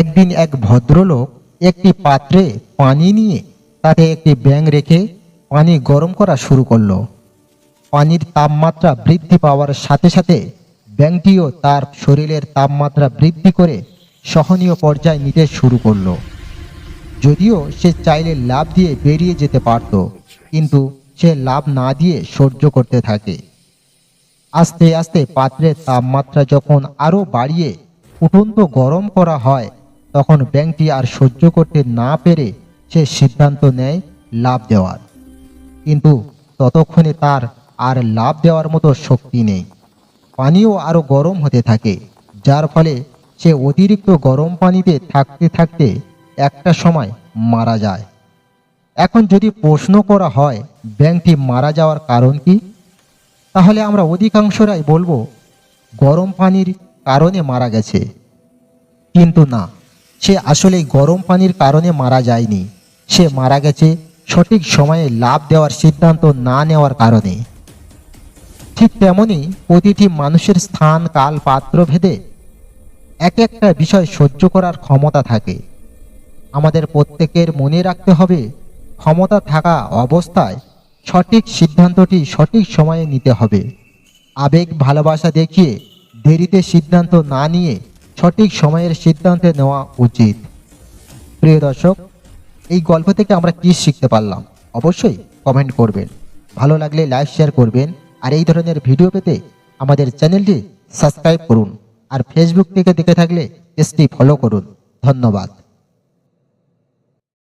একদিন এক ভদ্রলোক একটি পাত্রে পানি নিয়ে তাতে একটি ব্যাঙ রেখে পানি গরম করা শুরু করলো। পানির তাপমাত্রা বৃদ্ধি পাওয়ার সাথে সাথে ব্যাঙটিও তার শরীরের তাপমাত্রা বৃদ্ধি করে সহনীয় পর্যায়ে নিতে শুরু করলো। যদিও সে চাইলে লাফ দিয়ে বেরিয়ে যেতে পারত, কিন্তু সে লাফ না দিয়ে সহ্য করতে থাকে। আস্তে আস্তে পাত্রের তাপমাত্রা যখন আরো বাড়িয়ে ফুটন্ত গরম করা হয়, তখন ব্যাঙটি আর সহ্য করতে না পেরে সে সিদ্ধান্ত নেয় লাফ দেওয়ার। কিন্তু ততক্ষণে তার আর লাফ দেওয়ার মতো শক্তি নেই। পানিও আরো গরম হতে থাকে, যার ফলে সে অতিরিক্ত গরম পানিতে থাকতে থাকতে একটা সময় মারা যায়। এখন যদি প্রশ্ন করা হয় ব্যাঙটি মারা যাওয়ার কারণ কি, তাহলে আমরা অধিকাংশরাই বলবো গরম পানির কারণে মারা গেছে। কিন্তু না, সে আসলে গরম পানির কারণে মারা যায়নি। সে মারা গেছে সঠিক সময়ে লাফ দেওয়ার সিদ্ধান্ত না নেওয়ার কারণে। ঠিক তেমনি প্রতিটি মানুষের স্থান, কাল, পাত্র ভেদে এক একটা বিষয় সহ্য করার ক্ষমতা থাকে। আমাদের প্রত্যেকের মনে রাখতে হবে, ক্ষমতা থাকা অবস্থায় সঠিক সিদ্ধান্তটি সঠিক সময়ে নিতে হবে। আবেগ, ভালোবাসা দেখিয়ে দেরিতে সিদ্ধান্ত না নিয়ে সঠিক সময়ের সিদ্ধান্তে নেওয়া উচিত। প্রিয় দর্শক, এই গল্প থেকে আমরা কি শিখতে পারলাম অবশ্যই কমেন্ট করবেন। ভালো লাগলে লাইক, শেয়ার করবেন। আর এই ধরনের ভিডিও পেতে আমাদের চ্যানেলটি সাবস্ক্রাইব করুন। আর ফেসবুক থেকে দেখে থাকলে পেজটি ফলো করুন। ধন্যবাদ।